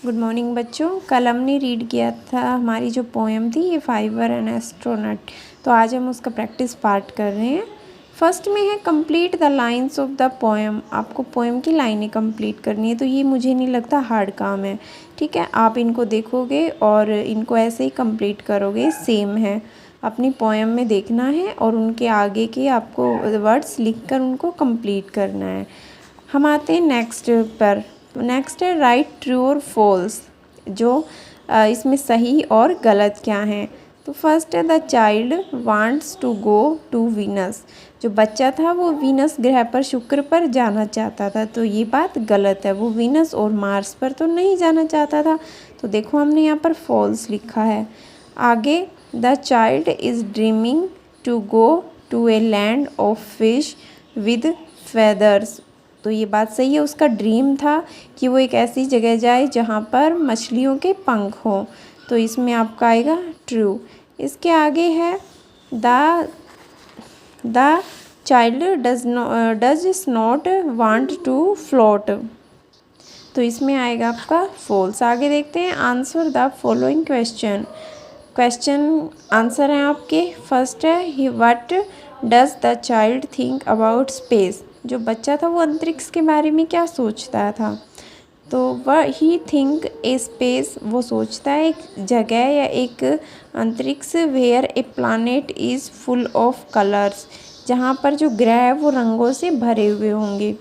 Good morning बच्चों। कल हमने रीड किया था हमारी जो पोएम थी ये फाइवर एन एस्ट्रोनट। तो आज हम उसका प्रैक्टिस पार्ट कर रहे हैं। फर्स्ट में है complete the lines of the poem. आपको पोएम की लाइनें कंप्लीट करनी है, तो ये मुझे नहीं लगता हार्ड काम है। ठीक है, आप इनको देखोगे और इनको ऐसे ही कंप्लीट करोगे, सेम है। अपनी पोएम में देखना है और उनके आगे के आपको वर्ड्स लिखकर उनको कंप्लीट करना है। हम आते हैं नेक्स्ट पर। नेक्स्ट है राइट ट्रू और फॉल्स, जो इसमें सही और गलत क्या है। तो फर्स्ट है the child wants to go to Venus. जो बच्चा था वो वीनस ग्रह पर, शुक्र पर जाना चाहता था, तो ये बात गलत है। वो वीनस और मार्स पर तो नहीं जाना चाहता था, तो देखो हमने यहाँ पर फॉल्स लिखा है। आगे the child is dreaming to go to a land of fish with feathers. तो ये बात सही है, उसका ड्रीम था कि वो एक ऐसी जगह जाए जहाँ पर मछलियों के पंख हों, तो इसमें आपका आएगा ट्रू। इसके आगे है the child does not want to float, तो इसमें आएगा आपका फॉल्स। आगे देखते हैं answer the following question answer हैं आपके। फर्स्ट है what does the child think about space. जो बच्चा था वो अंतरिक्ष के बारे में क्या सोचता था, तो वह ही थिंक ए स्पेस, वो सोचता है एक जगह या एक अंतरिक्ष where a planet is full of colours, जहाँ पर जो ग्रह है वो रंगों से भरे हुए होंगे।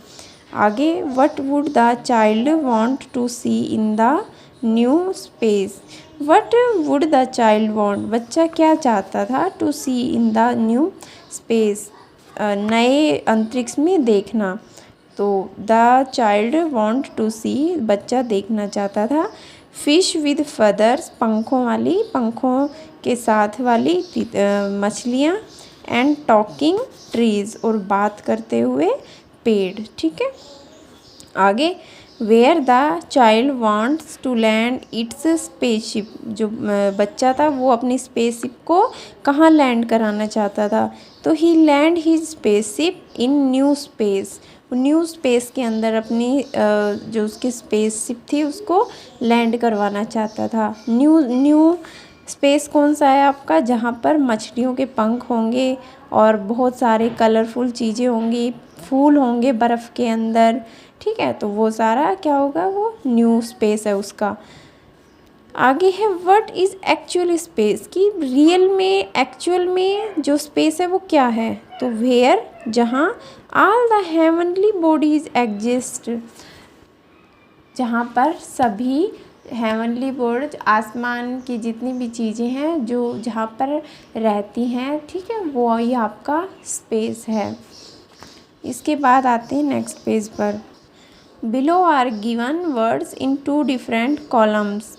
आगे what would the child want to see in the new space. What would the child want, बच्चा क्या चाहता था, to see in the new space, नए अंतरिक्ष में देखना। तो the child want to see, बच्चा देखना चाहता था। फिश विद फदर्स, पंखों के साथ वाली मछलियाँ। एंड टॉकिंग ट्रीज, और बात करते हुए पेड़। ठीक है, आगे where the child wants to land its spaceship. जो बच्चा था वो अपनी स्पेसशिप को कहाँ लैंड कराना चाहता था, तो ही लैंड हिज स्पेसशिप इन न्यू स्पेस। न्यू स्पेस के अंदर अपनी जो उसकी स्पेसशिप थी उसको लैंड करवाना चाहता था। न्यू स्पेस कौन सा है आपका, जहाँ पर मछलियों के पंख होंगे और बहुत सारे कलरफुल चीज़ें होंगी, फूल होंगे बर्फ़ के अंदर। ठीक है, तो वो सारा क्या होगा, वो न्यू स्पेस है उसका। आगे है व्हाट इज़ एक्चुअल स्पेस, की रियल में एक्चुअल में जो स्पेस है वो क्या है, तो वेयर, जहाँ all the heavenly bodies exist, जहाँ पर सभी हेवनली बॉडीज, आसमान की जितनी भी चीज़ें हैं जो जहाँ पर रहती हैं, ठीक है, वो ही आपका स्पेस है। इसके बाद आते हैं नेक्स्ट पेज पर। Below are given words in 2 different columns.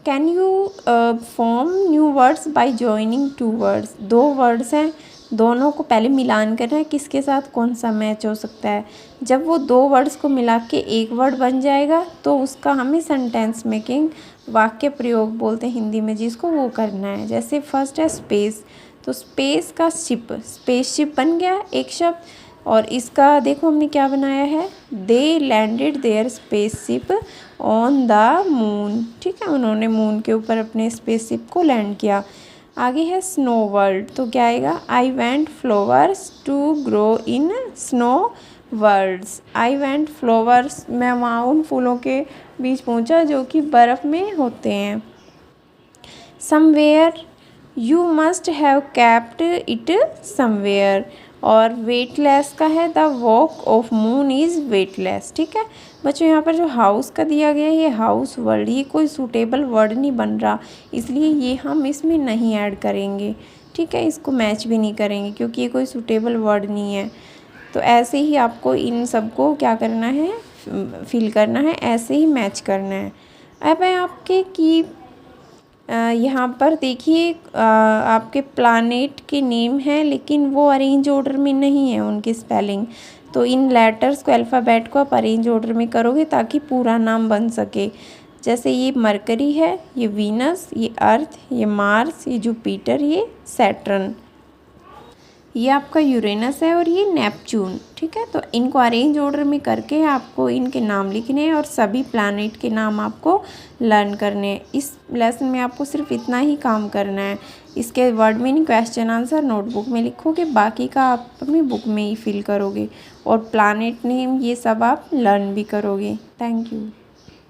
Can you form new words by joining 2 words. 2 words हैं, दोनों को पहले मिलान करना है, किसके साथ कौन सा मैच हो सकता है। जब वो 2 वर्ड्स को मिला के एक वर्ड बन जाएगा तो उसका हमें सेंटेंस मेकिंग, वाक्य प्रयोग बोलते हैं हिंदी में जिसको, वो करना है। जैसे फर्स्ट है स्पेस, तो स्पेस का शिप, स्पेसशिप बन गया एक शब्द। और इसका देखो हमने क्या बनाया है, they landed their spaceship on the moon. ठीक है, उन्होंने मून के ऊपर अपने स्पेसशिप को लैंड किया। आगे है स्नो वर्ल्ड, तो क्या आएगा, I want flowers to grow in snow worlds. I want flowers, मैं वहाँ उन फूलों के बीच पहुँचा जो कि बर्फ़ में होते हैं। Somewhere, you must have kept it somewhere. और वेटलेस का है the walk of moon is weightless. ठीक है बच्चों, यहाँ पर जो हाउस का दिया गया है ये हाउस वर्ड, ये कोई सूटेबल वर्ड नहीं बन रहा, इसलिए ये हम इसमें नहीं ऐड करेंगे। ठीक है, इसको मैच भी नहीं करेंगे क्योंकि ये कोई सूटेबल वर्ड नहीं है। तो ऐसे ही आपको इन सबको क्या करना है, फिल करना है, ऐसे ही मैच करना है। अब है आपके कि यहाँ पर देखिए आपके प्लानेट के नेम हैं लेकिन वो अरेंज ऑर्डर में नहीं है उनकी स्पेलिंग, तो इन लेटर्स को, अल्फ़ाबेट को आप अरेंज ऑर्डर में करोगे ताकि पूरा नाम बन सके। जैसे ये मरकरी है, ये वीनस, ये अर्थ, ये मार्स, ये जुपिटर, ये सैटर्न। ये आपका यूरेनस है और ये नेपच्यून, ठीक है। तो इनको अरेंज ऑर्डर में करके आपको इनके नाम लिखने हैं और सभी प्लैनेट के नाम आपको लर्न करने हैं। इस लेसन में आपको सिर्फ इतना ही काम करना है। इसके word meaning, question answer notebook में लिखोगे, बाकी का आप अपनी बुक में ही फिल करोगे और प्लैनेट नेम ये सब आप लर्न भी करोगे। Thank you.